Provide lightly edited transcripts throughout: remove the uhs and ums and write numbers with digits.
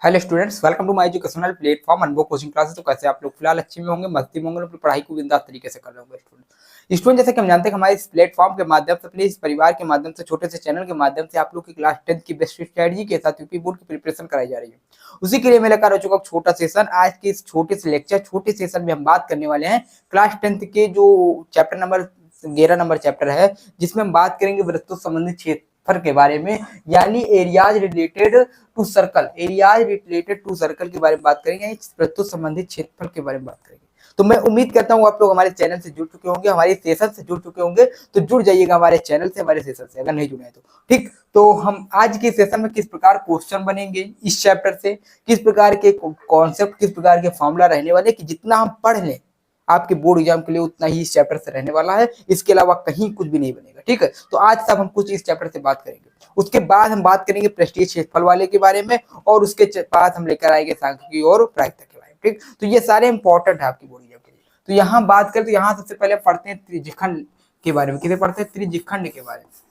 Hello students, welcome to my educational platform Anubhav coaching classes. तो कैसे आप लोग फिलहाल अच्छे में होंगे, मस्ती में होंगे, अपनी पढ़ाई को बिंदास तरीके से कर रहे होंगे। स्टूडेंट जैसे कि हम जानते हैं कि हमारे इस प्लेटफॉर्म के माध्यम से, अपने इस परिवार के माध्यम से, छोटे से चैनल के माध्यम से आप लोग की क्लास 10 की बेस्ट स्ट्रेटजी के साथ यूपी बोर्ड की प्रिपरेशन कराई जा रही है। उसी के लिए मैं लेकर आ चुका हूं छोटा सेशन। आज के इस छोटे से लेक्चर, छोटे सेशन में हम बात करने वाले हैं क्लास 10 के जो चैप्टर नंबर 11 नंबर चैप्टर है, जिसमें हम बात करेंगे वृत्तों संबंधित क्षेत्रफल के बारे में, यानी areas related to circle. Areas related to circle के बारे में बात करेंगे, वृत्तों संबंधित क्षेत्रफल के बारे में बात करेंगे। तो मैं उम्मीद करता हूँ आप लोग हमारे चैनल से जुड़ चुके होंगे, हमारे सेशन से जुड़ चुके होंगे। तो जुड़ जाइएगा हमारे चैनल से, हमारे सेशन से, अगर नहीं जुड़े हैं तो ठीक। तो हम आज के सेशन में किस प्रकार क्वेश्चन बनेंगे इस चैप्टर से, किस प्रकार के कॉन्सेप्ट, किस प्रकार के फॉर्मूला रहने वाले, कि जितना हम पढ़ लें आपके बोर्ड एग्जाम के लिए उतना ही इस चैप्टर से रहने वाला है। इसके अलावा कहीं कुछ भी नहीं बनेगा, ठीक है। तो आज सब हम कुछ इस चैप्टर से बात करेंगे। उसके बाद हम बात करेंगे प्रेस्टीज क्षेत्रफल वाले के बारे में, और उसके बाद हम लेकर आएंगे सांख्यिकी और प्रायिकता के बारे में, ठीक। तो ये सारे इंपॉर्टेंट है आपकी बोर्ड एग्जाम के लिए। तो यहाँ बात करें तो यहाँ सबसे पहले पढ़ते हैं त्रिज्यखंड के बारे में। किसे पढ़ते हैं? त्रिज्यखंड के बारे में।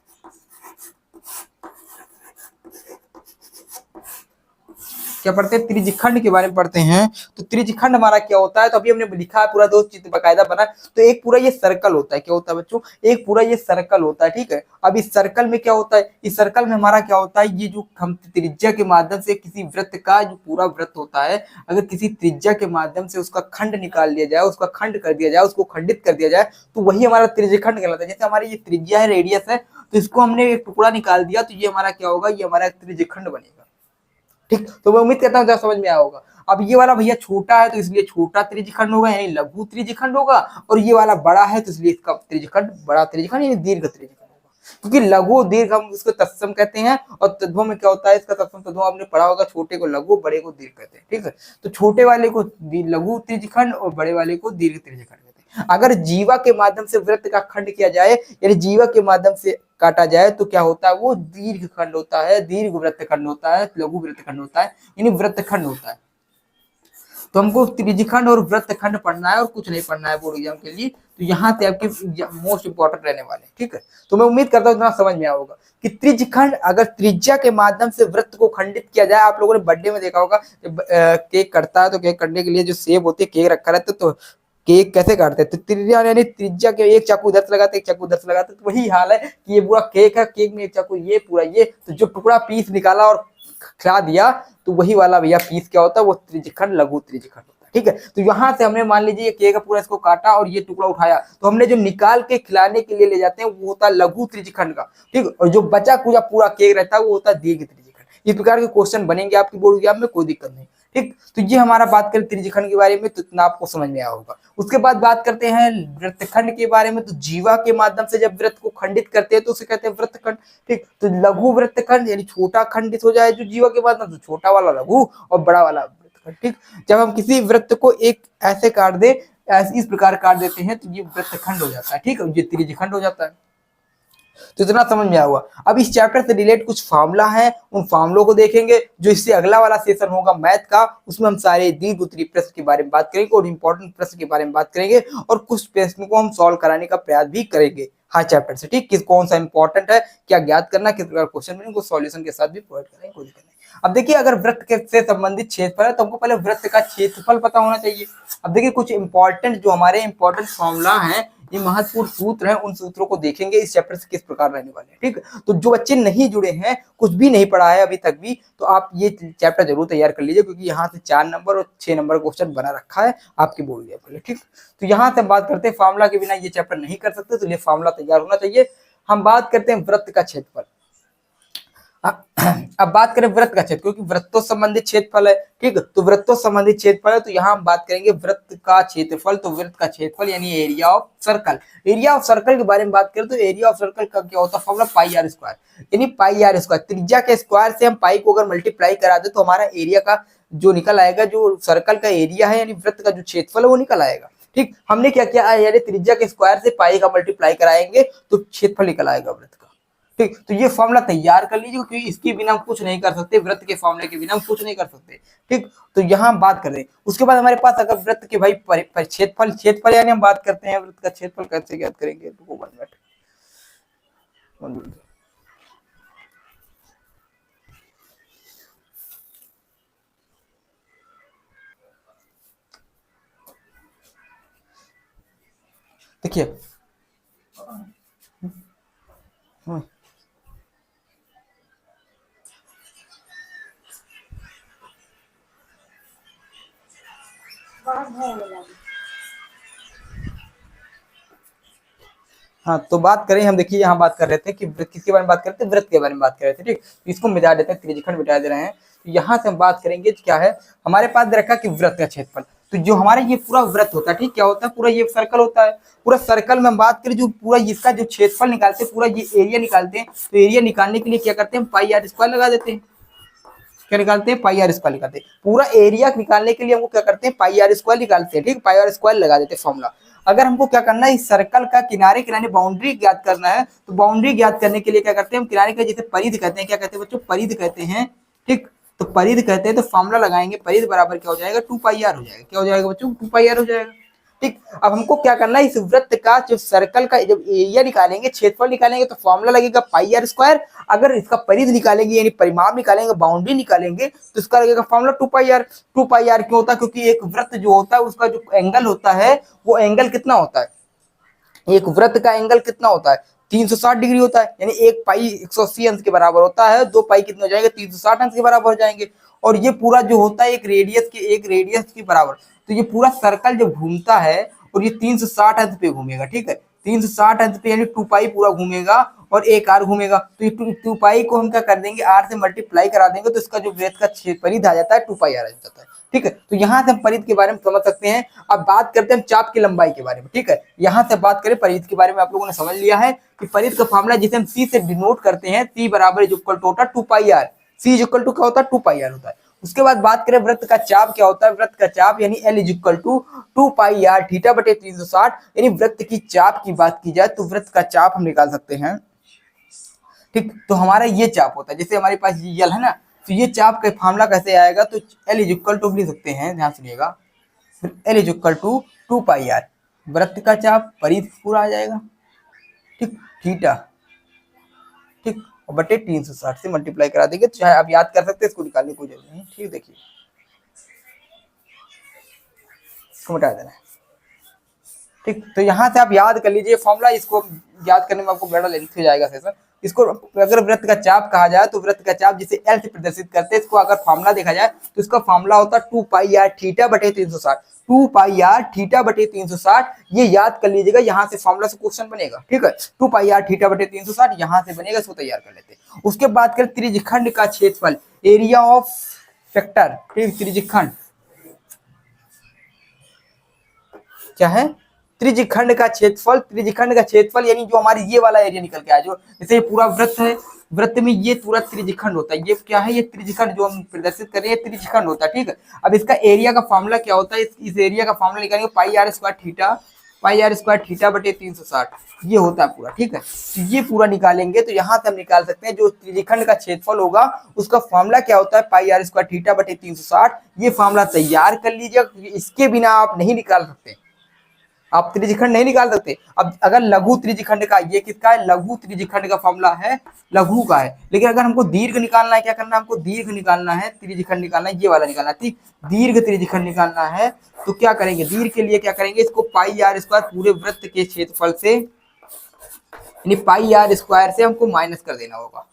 क्या पढ़ते हैं? त्रिज्यखंड के बारे में पढ़ते हैं। तो त्रिज्यखंड हमारा क्या होता है? तो अभी हमने लिखा है पूरा, दो चित्र बकायदा बना। तो एक पूरा ये सर्कल होता है। क्या होता है बच्चों? एक पूरा ये सर्कल होता है, ठीक है। अब इस सर्कल में क्या होता है? इस सर्कल में हमारा क्या होता है? ये जो हम त्रिज्या के माध्यम से किसी वृत्त का जो पूरा वृत्त होता है, अगर किसी त्रिज्या के माध्यम से उसका खंड निकाल दिया जाए, उसका खंड कर दिया जाए, उसको खंडित कर दिया जाए, तो वही हमारा त्रिज्यखंड कहलाता है। जैसे हमारी ये त्रिज्या है, रेडियस है, तो इसको हमने एक टुकड़ा निकाल दिया, तो ये हमारा क्या होगा? ये हमारा त्रिज्यखंड बनेगा, ठीक। तो मैं उम्मीद करता हूँ समझ में आया होगा। अब ये वाला भैया छोटा है तो इसलिए छोटा त्रिज्यखंड होगा, यानी लघु त्रिज्यखंड होगा। और ये वाला बड़ा है तो इसलिए इसका त्रिज्यखंड बड़ा त्रिज्यखंड यानी दीर्घ त्रिज्यखंड होगा। क्योंकि लघु दीर्घ हम इसको तत्सम कहते हैं, और तद्भव में क्या होता है इसका तत्सम तद्भव आपने पढ़ा होगा, छोटे को लघु, बड़े को दीर्घ कहते हैं, ठीक है। तो छोटे वाले को लघु त्रिज्यखंड और बड़े वाले को दीर्घ त्रिज्यखंड कहते हैं। अगर जीवा के माध्यम से वृत्त का खंड किया जाए, यानी जीवा के माध्यम से काटा जाए, तो क्या होता है? वो दीर्घ खंड होता है, दीर्घ वृत्त खंड होता है, लघु वृत्त खंड होता है, यानी वृत्त खंड होता है। तो हमको त्रिज्यखंड और वृत्तखंड पढ़ना है और कुछ नहीं पढ़ना है बोर्ड एग्जाम के लिए। तो यहाँ से आपके मोस्ट इंपॉर्टेंट रहने वाले, ठीक है। तो मैं उम्मीद करता हूँ इतना समझ में आया होगा कि त्रिज्यखंड, अगर त्रिज्या के माध्यम से वृत्त को खंडित किया जाए, आप लोगों ने बर्थडे में देखा होगा जब केक कटता है, तो केक कटने के लिए जो सेब होती है, केक रखा रहता है, तो केक कैसे काटते हैं? तो त्रिज्या यानी त्रिज्या के एक चाकू इधर से लगाते, एक चाकू उधर से लगाते। तो वही हाल है कि ये पूरा केक है, केक में एक चाकू, ये पूरा ये, तो जो टुकड़ा पीस निकाला और खिला दिया, तो वही वाला भैया पीस क्या होता है? वो त्रिज्यखंड, लघु त्रिज्यखंड होता है, ठीक है। तो यहाँ से हमने मान लीजिए केक पूरा इसको काटा और ये टुकड़ा उठाया, तो हमने जो निकाल के खिलाने के लिए ले जाते हैं वो होता है लघु त्रिज्यखंड का, ठीक। और जो बचा कुचा पूरा केक रहता है वो होता है दीर्घ त्रिज्यखंड। इस प्रकार के क्वेश्चन बनेंगे आपकी बोर्ड एग्जाम में, कोई दिक्कत नहीं, ठीक। तो ये हमारा बात करें त्रिज्यखंड के बारे में, तो इतना आपको समझ में आया होगा। उसके बाद बात करते हैं वृत्तखंड के बारे में। तो जीवा के माध्यम से जब वृत्त को खंडित करते हैं तो उसे कहते हैं वृत्तखंड, ठीक। तो लघु वृत्तखंड यानी छोटा खंडित हो जाए जो जीवा के माध्यम से, छोटा वाला लघु और बड़ा वाला वृत्तखंड, ठीक। जब हम किसी वृत्त को एक ऐसे काट दे, इस प्रकार काट देते हैं, तो ये वृत्तखंड हो जाता है, ठीक है। ये त्रिज्यखंड हो जाता है। तो इतना समझ में आया हुआ। अब इस चैप्टर से रिलेट कुछ फार्मूला है, उन फार्मूलों को देखेंगे। जो इससे अगला वाला सेशन होगा मैथ का, उसमें हम सारे दीर्घ उत्तरीय प्रश्न के बारे में बात करेंगे और इंपॉर्टेंट प्रश्न के बारे में बात करेंगे, और कुछ प्रश्न को हम सॉल्व कराने का प्रयास भी करेंगे हर चैप्टर से, ठीक। किस कौन सा इंपॉर्टेंट है, क्या ज्ञात करना, किस प्रकार क्वेश्चन में, सॉल्यूशन के साथ भी प्रोवाइड करेंगे, कोई दिक्कत नहीं। अब देखिए, अगर वृत्त के से संबंधित क्षेत्रफल है तो हमको पहले वृत्त का क्षेत्रफल पता होना चाहिए। अब देखिए, कुछ इंपॉर्टेंट जो हमारे इंपॉर्टेंट फॉर्मूला है, ये महत्वपूर्ण सूत्र हैं, उन सूत्रों को देखेंगे इस चैप्टर से किस प्रकार रहने वाले हैं, ठीक। तो जो बच्चे नहीं जुड़े हैं, कुछ भी नहीं पढ़ा है अभी तक भी, तो आप ये चैप्टर जरूर तैयार कर लीजिए, क्योंकि यहाँ से 4 नंबर और 6 नंबर क्वेश्चन बना रखा है आपके बोर्ड एग्जाम के लिए, ठीक। तो यहाँ से हम बात करते हैं, फार्मूला के बिना ये चैप्टर नहीं कर सकते, तो ये फार्मूला तैयार होना चाहिए। हम बात करते हैं वृत्त का क्षेत्रफल। अब बात करें वृत्त का क्षेत्र, क्योंकि वृत्तों संबंधित क्षेत्रफल है, ठीक। तो वृत्तों संबंधित क्षेत्रफल है, तो यहाँ हम बात करेंगे वृत्त का क्षेत्रफल। तो वृत्त का क्षेत्रफल यानी area of circle. Area of circle के बारे में बात करें तो एरिया ऑफ सर्कल का क्या होता है? फॉर्मूला पाई आर स्क्वायर, यानी पाई आर स्क्वायर। त्रिज्या के स्क्वायर से हम पाई को अगर मल्टीप्लाई करा दे तो हमारा एरिया का जो निकल आएगा, जो सर्कल का एरिया है यानी वृत्त का जो क्षेत्रफल है वो निकल आएगा, ठीक। हमने क्या किया, यानी त्रिज्या के स्क्वायर से पाई का मल्टीप्लाई कराएंगे तो क्षेत्रफल निकल आएगा वृत्त का, ठीक। तो ये फॉर्मूला तैयार कर लीजिए, क्योंकि इसके बिना हम कुछ नहीं कर सकते, वृत्त के फॉर्मूले के बिना हम कुछ नहीं कर सकते, ठीक। तो यहाँ हम बात कर रहे हैं। उसके बाद हमारे पास अगर वृत्त के भाई क्षेत्रफल, क्षेत्रफल यानी हम बात करते हैं वृत्त का क्षेत्रफल कैसे ज्ञात करेंगे, तो 1 मिनट। देखिए हाँ, तो बात करें हम, देखिए यहाँ बात कर रहे थे कि वृत्त किसके बारे में बात कर रहे थे, वृत्त के बारे में बात कर रहे थे, ठीक। तो इसको मिटा देते हैं, त्रिज्यखंड मिटा दे रहे हैं। तो यहाँ से हम बात करेंगे क्या है, हमारे पास दे रखा कि वृत्त का क्षेत्रफल। तो जो हमारा ये पूरा वृत्त होता है, ठीक, क्या होता है, पूरा ये सर्कल होता है। पूरा सर्कल में हम बात करें, जो पूरा इसका जो क्षेत्रफल निकालते हैं, पूरा ये एरिया निकालते हैं। तो एरिया निकालने के लिए क्या करते हैं, पाई आर स्क्वायर लगा देते हैं। क्या निकालते हैं, पाई आर स्क्वायर निकालते हैं। पूरा एरिया निकालने के लिए हमको क्या करते हैं, पाई आर स्क्वायर निकालते हैं, ठीक, पाई आर स्क्वायर लगा देते हैं फॉर्मूला। अगर हमको क्या करना है, इस सर्कल का किनारे किनारे बाउंड्री ज्ञात करना है, तो बाउंड्री ज्ञात करने के लिए क्या करते हैं, हम किनारे का जैसे परिधि कहते हैं, क्या कहते हैं बच्चों, परिधि कहते हैं, ठीक। तो परिधि कहते हैं, तो फॉर्मूला लगाएंगे, परिधि बराबर क्या हो जाएगा, 2 पाई आर हो जाएगा। क्या हो जाएगा बच्चों, 2 पाई आर हो जाएगा, ठीक। अब हमको क्या करना है, इस वृत्त का जो सर्कल का जब एरिया निकालेंगे, क्षेत्रफल निकालेंगे, तो फॉर्मूला लगेगा पाई आर स्क्वायर। अगर इसका परिधि निकालेंगे यानी परिमाप निकालेंगे, बाउंड्री निकालेंगे, तो इसका लगेगा formula 2 pi r. 2 pi r क्यों होता है, क्योंकि एक वृत्त जो होता है उसका जो एंगल होता है, वो एंगल कितना होता है, एक वृत्त का एंगल कितना होता है, 360 डिग्री होता है। यानी एक पाई 180 अंश के बराबर होता है, 2 पाई कितने हो जाएंगे, 360 अंश के बराबर हो जाएंगे। और ये पूरा जो होता है एक रेडियस के बराबर। तो ये पूरा सर्कल जब घूमता है, और ये 360 अंश पे घूमेगा, ठीक है, 360 अंश पे, यानी 2 पाई पूरा घूमेगा और एक आर घूमेगा। तो ये 2 पाई को हम क्या कर देंगे, आर से मल्टीप्लाई करा देंगे, तो इसका जो वृत्त का परिधि आ जाता है 2 पाई आर आ जाता है, ठीक है। तो यहाँ से हम परिधि के बारे में समझ सकते हैं। अब बात करते हैं चाप की लंबाई के बारे में, ठीक है। यहाँ से बात करें परिधि के बारे में, आप लोगों ने समझ लिया है कि परिधि का फॉर्मूला जिसे हम सी से डिनोट करते हैं, सी बराबर इक्वल टू होता है 2 pi are. C equal to क्या होता है, 2 पाई आर होता है। उसके बाद बात करें वृत्त का चाप क्या होता है, वृत्त का चाप यानी l equal to 2 pi r theta बटे 360। यानी वृत्त की चाप की बात की जाए तो वृत्त का चाप हम निकाल सकते हैं, ठीक। तो हमारा ये चाप होता है, जैसे हमारे पास ये यल है ना, तो ये चाप का फॉर्मूला कैसे आएगा, तो एल इक्वल टू लिख सकते हैं, ध्यान सुनिएगा, l equal to 2 pi r, वृत्त का चाप परिधि पूरा आ जाएगा, ठीक, थीटा, ठीक, और बटे 360 से मल्टीप्लाई करा देंगे। तो चाहे आप याद कर सकते हैं, इसको निकालने की कोई जरूरत नहीं, ठीक। देखिए इसको मिटा देना है, ठीक। तो यहाँ से आप याद कर लीजिए फॉर्मूला, इसको याद करने में आपको बड़ा लेंथ हो जाएगा सेशन। इसको अगर वृत्त का चाप कहा जाए, तो वृत्त का चाप जिसे एल से प्रदर्शित करते हैं, इसको अगर फॉर्मूला देखा जाए तो इसका फॉर्मूला होता है 2 पाई आर थीटा बटे 360। 2 पाई आर थीटा बटे 360, ये याद कर लीजिएगा, यहाँ से फॉर्मूला से क्वेश्चन बनेगा, ठीक है। 2 पाई आर थीटा बटे 360 यहाँ से बनेगा, इसको तैयार कर लेते हैं। उसके बाद करें त्रिज्यखंड का क्षेत्रफल, एरिया ऑफ सेक्टर, ठीक, त्रिज्यखंड क्या है, त्रिज्यखंड का क्षेत्रफल। त्रिज्यखंड का क्षेत्रफल यानी जो हमारी ये वाला एरिया निकल के आया, जो जैसे ये पूरा वृत्त है, वृत्त में ये पूरा त्रिज्यखंड होता है, ये क्या है, ये त्रिज्यखंड जो हम प्रदर्शित कर रहे हैं, त्रिज्यखंड होता है, ठीक है। अब इसका एरिया का फॉर्मूला क्या होता है, इस एरिया का फॉर्मूला निकालेंगे pi r square theta, pi r square theta बटे 360, ये होता है पूरा, ठीक है। तो ये पूरा निकालेंगे, तो यहाँ से हम निकाल सकते हैं जो त्रिज्यखंड का क्षेत्रफल होगा, उसका फॉर्मूला क्या होता है, पाई आर स्क्वायर थीटा बटे 360। ये फॉर्मूला तैयार कर लीजिए, इसके बिना आप नहीं निकाल सकते, आप त्रिज्यखंड नहीं निकाल सकते। अब अगर लघु त्रिज्यखंड का, ये किसका है, लघु त्रिज्यखंड का फॉर्मूला है, लघु का है। लेकिन अगर हमको दीर्घ निकालना है, क्या करना है, हमको दीर्घ निकालना है, त्रिज्यखंड निकालना है, ये वाला निकालना है, ठीक, दीर्घ त्रिज्यखंड निकालना है। तो क्या करेंगे, दीर्घ के लिए क्या करेंगे, इसको पाई आर स्क्वायर पूरे वृत्त के क्षेत्रफल से, यानी पाई आर स्क्वायर से हमको माइनस कर देना होगा,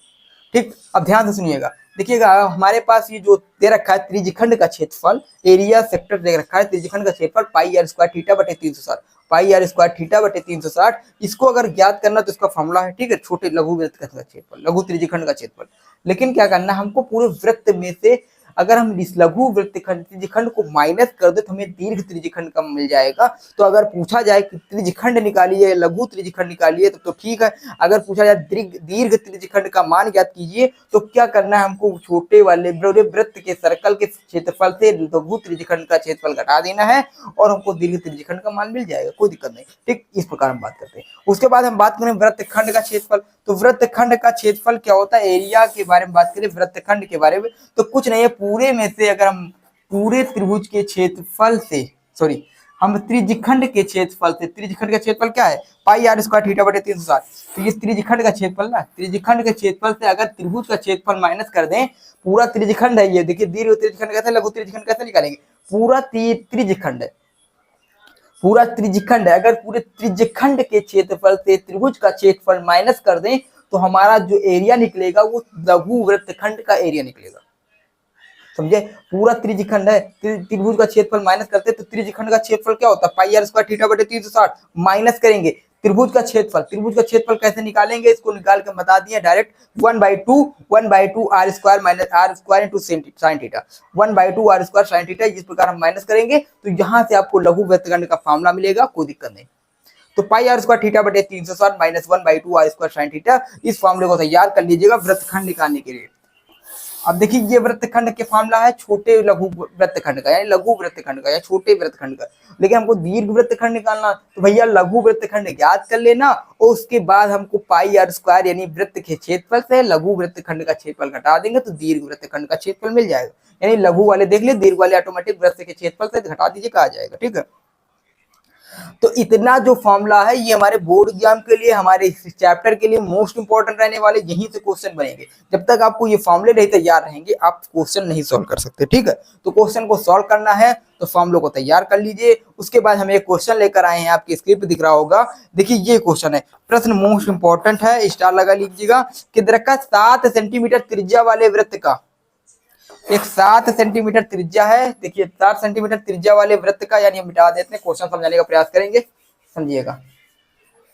ठीक। अब ध्यान से सुनिएगा, देखिएगा हमारे पास ये जो दे रखा है त्रिज्यखंड का क्षेत्रफल, एरिया सेक्टर दे रखा है, त्रिज्यखंड का क्षेत्रफल पाई आर स्क्वायर थीटा बटे 360, पाई आर स्क्वायर थीटा बटे 360। इसको अगर ज्ञात करना तो इसका फॉर्मूला है, ठीक है, छोटे लघु वृत्त का क्षेत्रफल, लघु त्रिज्यखंड का क्षेत्रफल। लेकिन क्या करना है, हमको पूरे वृत्त में से अगर हम इस लघु वृत्तखंड त्रिज्यखंड को माइनस कर दे तो हमें दीर्घ त्रिज्यखंड का मिल जाएगा। तो अगर पूछा जाए कि त्रिज्यखंड निकालिए, लघु त्रिज्यखंड निकालिए, तो ठीक है। अगर पूछा जाए दीर्घ त्रिज्यखंड का मान ज्ञात कीजिए, तो क्या करना है, हमको छोटे वाले वृत्त के सर्कल के क्षेत्रफल से लघु त्रिज्यखंड का क्षेत्रफल घटा देना है, और हमको दीर्घ त्रिज्यखंड का मान मिल जाएगा, कोई दिक्कत नहीं, ठीक। इस प्रकार हम बात करते हैं। उसके बाद हम बात करें वृत्तखंड का क्षेत्रफल। तो वृत्तखंड का क्षेत्रफल क्या होता है, एरिया के बारे में बात करें, वृत्तखंड के बारे में तो कुछ नहीं है, पूरे में से अगर हम पूरे त्रिभुज के क्षेत्रफल से, सॉरी, हम त्रिज्यखंड के क्षेत्रफल से, त्रिज्यखंड का क्षेत्रफल क्या है, पाई आर स्क्वायर थीटा बटे 360। तो ये त्रिज्यखंड का क्षेत्रफल ना, त्रिज्यखंड के क्षेत्रफल से अगर त्रिभुज का क्षेत्रफल माइनस कर दें, पूरा त्रिज्यखंड है ये, देखिए दीर्घ त्रिज्यखंड कैसे, लघु त्रिज्यखंड कैसे निकालेंगे, पूरा त्रिज्यखंड है, पूरा त्रिज्यखंड है, अगर पूरे त्रिज्यखंड के क्षेत्रफल से त्रिभुज का क्षेत्रफल माइनस कर दें तो हमारा जो एरिया निकलेगा वो लघु वृत्तखंड का एरिया निकलेगा। समझे? पूरा त्रिज्यखंड है, त्रिभुज का क्षेत्रफल माइनस करते तो त्रिज्यखंड का क्षेत्रफल क्या होता है, पाई आर स्क्वायर थीटा बटे 360 माइनस करेंगे त्रिभुज का क्षेत्रफल। त्रिभुज का क्षेत्रफल कैसे निकालेंगे, इसको निकाल के बता दिए direct, 1/2 are square minus r square into sine theta, 1/2 are square sine theta. इस प्रकार हम माइनस करेंगे तो यहाँ से आपको लघु वृत्तखंड का फॉर्मूला मिलेगा, कोई दिक्कत नहीं। तो पाई आर स्क्वायर थीटा बटे 360 minus 1/2 are square sine theta, इस फॉर्मूले को तैयार कर लीजिएगा वृत्तखंड निकालने के लिए। अब देखिए ये वृत्तखंड के फॉर्मूला है छोटे लघु वृत्तखंड का, यानी लघु वृत्तखंड का या छोटे वृत्तखंड का। लेकिन हमको दीर्घ वृत्तखंड निकालना, तो भैया लघु वृत्तखंड ज्ञात कर लेना और उसके बाद हमको पाई आर स्क्वायर यानी वृत्त के क्षेत्रफल से लघु वृत्तखंड का क्षेत्रफल घटा देंगे तो दीर्घ वृत्तखंड का क्षेत्रफल मिल जाएगा। यानी लघु वाले देख ले, दीर्घ वाले ऑटोमेटिक वृत्त के क्षेत्रफल से घटा दीजिए, कहा जाएगा। ठीक है, तो इतना जो फॉर्मूला है ये हमारे बोर्ड एग्जाम के लिए, हमारे इस चैप्टर के लिए मोस्ट इंपॉर्टेंट रहने वाले, यहीं से क्वेश्चन बनेंगे। जब तक आपको ये फॉर्मूले नहीं तैयार रहेंगे आप क्वेश्चन नहीं सॉल्व कर सकते। ठीक है, तो क्वेश्चन को सॉल्व करना है तो फॉर्मूलों को तैयार कर लीजिए। उसके बाद हम एक क्वेश्चन लेकर आए हैं, आपकी स्क्रिप्ट दिख रहा होगा। देखिए ये क्वेश्चन है, प्रश्न मोस्ट इंपॉर्टेंट है, स्टार लगा लीजिएगा कि दरख्त 7 सेंटीमीटर त्रिज्या वाले वृत्त का, एक 7 सेंटीमीटर त्रिज्या है, देखिए 7 सेंटीमीटर त्रिज्या वाले वृत्त का, यानी हम मिटा देते हैं, क्वेश्चन समझाने का प्रयास करेंगे। समझिएगा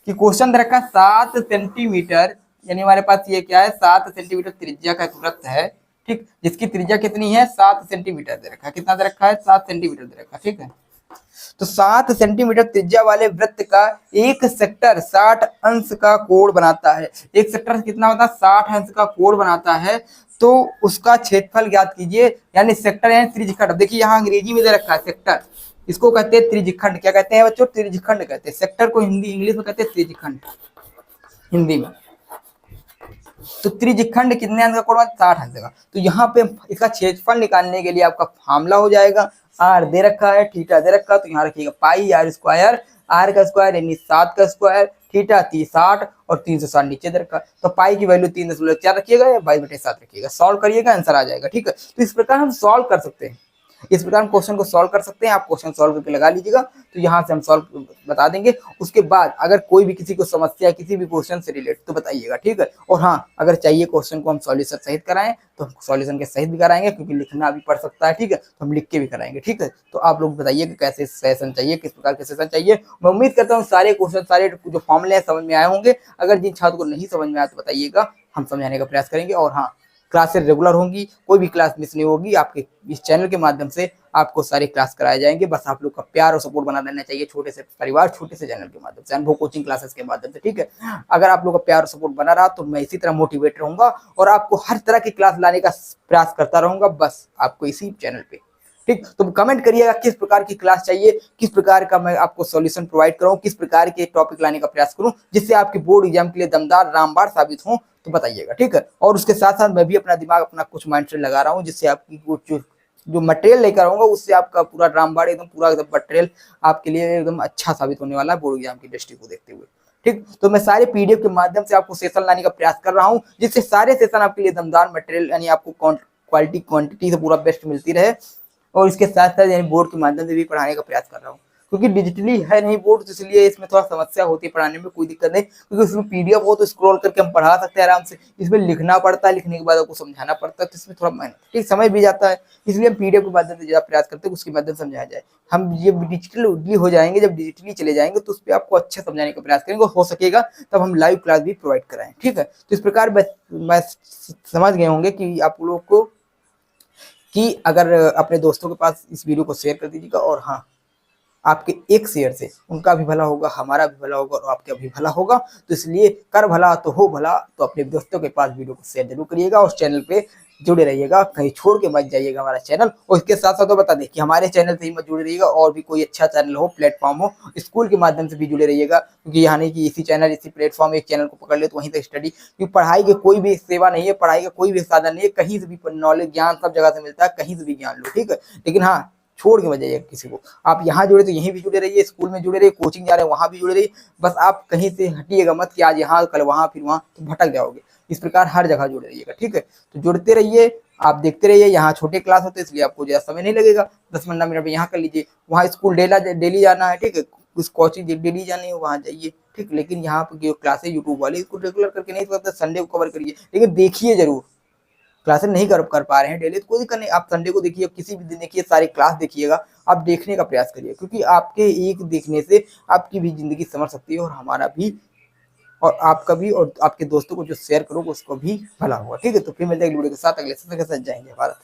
कि क्वेश्चन दे रखा है 7 सेंटीमीटर, यानी हमारे पास ये क्या है, 7 सेंटीमीटर त्रिज्या का एक वृत्त है। ठीक, जिसकी त्रिज्या कितनी है, 7 सेंटीमीटर दे रखा है। कितना दे रखा है, 7 सेंटीमीटर दे रखा है। ठीक है, तो 7 सेंटीमीटर त्रिज्या वाले वृत्त का एक सेक्टर 60 अंश का कोण बनाता है। एक सेक्टर कितना होता है, 60 अंश का कोण बनाता है। तो उसका क्षेत्रफल ज्ञात कीजिए, यानी सेक्टर यानी त्रिज्यखंड। देखिए यहाँ अंग्रेजी में दे रखा है सेक्टर, इसको कहते हैं त्रिज्यखंड। क्या कहते हैं बच्चों, त्रिज्यखंड कहते हैं। सेक्टर को हिंदी इंग्लिश में कहते हैं त्रिज्यखंड, हिंदी में। तो त्रिज्यखंड कितने अंश का कोण, 60 अंश का। तो यहाँ पे इसका क्षेत्रफल निकालने के लिए आपका फार्मूला हो जाएगा, आर दे रखा है, थीटा दे रखा है, तो यहाँ रखिएगा पाई आर स्क्वायर, आर का स्क्वायर यानी 7 का स्क्वायर, थीटा 60 और 360 नीचे दे रखा। तो पाई की वैल्यू 3.4 रखिएगा या 22/7 रखिएगा, सॉल्व करिएगा आंसर आ जाएगा। ठीक है, तो इस प्रकार हम सॉल्व कर सकते हैं, इस प्रकार हम क्वेश्चन को सॉल्व कर सकते हैं। आप क्वेश्चन सॉल्व करके लगा लीजिएगा, तो यहाँ से हम सॉल्व बता देंगे। उसके बाद अगर कोई भी किसी को समस्या किसी भी क्वेश्चन से रिलेट तो बताइएगा। ठीक है, और हाँ अगर चाहिए क्वेश्चन को हम सॉल्यूशन सहित कराएं तो हम सॉल्यूशन के सहित भी कराएंगे, क्योंकि लिखना भी पड़ सकता है। ठीक है, तो हम लिख के भी कराएंगे। ठीक है, तो आप लोग बताइए कि कैसे सेशन चाहिए, किस प्रकार के सेशन चाहिए। मैं उम्मीद करता हूँ सारे क्वेश्चन, सारे जो फॉर्मूले हैं समझ में आए होंगे। अगर जिन छात्रों को नहीं समझ में आया तो बताइएगा, हम समझाने का प्रयास करेंगे। और हाँ, क्लासेस रेगुलर होंगी, कोई भी क्लास मिस नहीं होगी। आपके इस चैनल के माध्यम से आपको सारे क्लास कराए जाएंगे। बस आप लोग का प्यार और सपोर्ट बना रहना चाहिए, छोटे से परिवार, छोटे से चैनल के माध्यम से, अनुभव कोचिंग क्लासेस के माध्यम से। ठीक है, अगर आप लोग का प्यार और सपोर्ट बना रहा तो मैं इसी तरह मोटिवेट रहूंगा और आपको हर तरह की क्लास लाने का प्रयास करता रहूंगा, बस आपको इसी चैनल पे। ठीक, तो कमेंट करिएगा किस प्रकार की क्लास चाहिए, किस प्रकार का मैं आपको सॉल्यूशन प्रोवाइड करूं, किस प्रकार के टॉपिक लाने का प्रयास करूं जिससे आपके बोर्ड एग्जाम के लिए दमदार रामबाण साबित हो, तो बताइएगा। ठीक है, और उसके साथ साथ मैं भी अपना दिमाग, अपना कुछ माइंडसेट लगा रहा हूँ जिससे आपकी कुछ जो मटेरियल लेकर आऊंगा उससे आपका पूरा रामबाण एकदम पूरा एकदम मटेरियल आपके लिए एकदम अच्छा साबित होने वाला है बोर्ड एग्जाम की दृष्टि को देखते हुए। ठीक, तो मैं सारे पीडीएफ के माध्यम से आपको सेशन लाने का प्रयास कर रहा हूँ जिससे सारे सेशन आपके लिए दमदार मटेरियल यानी आपको क्वालिटी क्वांटिटी से पूरा बेस्ट मिलती रहे। और इसके साथ साथ यानी बोर्ड के माध्यम से भी पढ़ाने का प्रयास कर रहा हूँ, क्योंकि डिजिटली है नहीं बोर्ड, तो इसलिए इसमें थोड़ा समस्या होती है पढ़ाने में। कोई दिक्कत नहीं, क्योंकि उसमें पीडीएफ हो तो स्क्रॉल करके हम पढ़ा सकते हैं आराम से। इसमें लिखना पड़ता है, लिखने के बाद आपको समझाना पड़ता है, तो इसमें थोड़ा मेहनत, ठीक, समय भी जाता है। इसलिए हम पीडीएफ के माध्यम से ज्यादा प्रयास करते हैं उसके माध्यम से समझाया जाए। हम ये डिजिटली हो जाएंगे, जब डिजिटली चले जाएंगे तो उस पर आपको अच्छा समझाने का प्रयास करेंगे, हो सकेगा तब हम लाइव क्लास भी प्रोवाइड कराएं। ठीक है, तो इस प्रकार मैं समझ गए होंगे कि आप लोग को कि अगर अपने दोस्तों के पास इस वीडियो को शेयर कर दीजिएगा। और हाँ, आपके एक शेयर से उनका भी भला होगा, हमारा भी भला होगा और आपका भी भला होगा। तो इसलिए कर भला तो हो भला, तो अपने दोस्तों के पास वीडियो को शेयर जरूर करिएगा और चैनल पे जुड़े रहिएगा, कहीं छोड़ के मत जाइएगा हमारा चैनल। और इसके साथ साथ तो बता दें कि हमारे चैनल से ही मत जुड़े रहिएगा, और भी कोई अच्छा चैनल हो, प्लेटफॉर्म हो, स्कूल के माध्यम से भी जुड़े रहिएगा, क्योंकि यहाँ नहीं कि इसी चैनल इसी प्लेटफॉर्म एक चैनल को पकड़ ले तो वहीं तक स्टडी, क्योंकि पढ़ाई की कोई भी सेवा नहीं है, पढ़ाई का कोई भी साधन नहीं है, कहीं से भी नॉलेज ज्ञान सब जगह से मिलता है, कहीं से भी ज्ञान लो। ठीक है, लेकिन हाँ छोड़ के मत जाइए किसी को। आप यहाँ जुड़े तो यहीं भी जुड़े रहिए, स्कूल में जुड़े रहिए, कोचिंग जा रहे हैं वहाँ भी जुड़े रहिए। बस आप कहीं से हटिएगा मत कि आज यहाँ कल वहाँ फिर वहाँ, तो भटक जाओगे। इस प्रकार हर जगह जुड़े रहिएगा। ठीक है, तो जुड़ते रहिए, आप देखते रहिए। यहाँ छोटे क्लास होते हैं इसलिए आपको ज़्यादा समय नहीं लगेगा, 10-15 मिनट में यहाँ कर लीजिए। वहाँ स्कूल डेली जाना है। ठीक है, उस कोचिंग डेली जानी हो वहाँ जाइए, ठीक। लेकिन यहाँ पे जो क्लासेस यूट्यूब वाले इसको रेगुलर करके नहीं सकते, संडे को कवर करिए, लेकिन देखिए जरूर। क्लासेस नहीं कर पा रहे हैं डेली तो कोई दिक्कत नहीं, आप संडे को देखिए, किसी भी दिन देखिए, सारी क्लास देखिएगा, आप देखने का प्रयास करिए, क्योंकि आपके एक देखने से आपकी भी जिंदगी संवर सकती है और हमारा भी और आपका भी, और आपके दोस्तों को जो शेयर करोगे उसको भी भला होगा, ठीक है। तो फिर मिलते हैं अगली वीडियो के साथ, अगले सत्र के साथ। जय हिंद, जय भारत।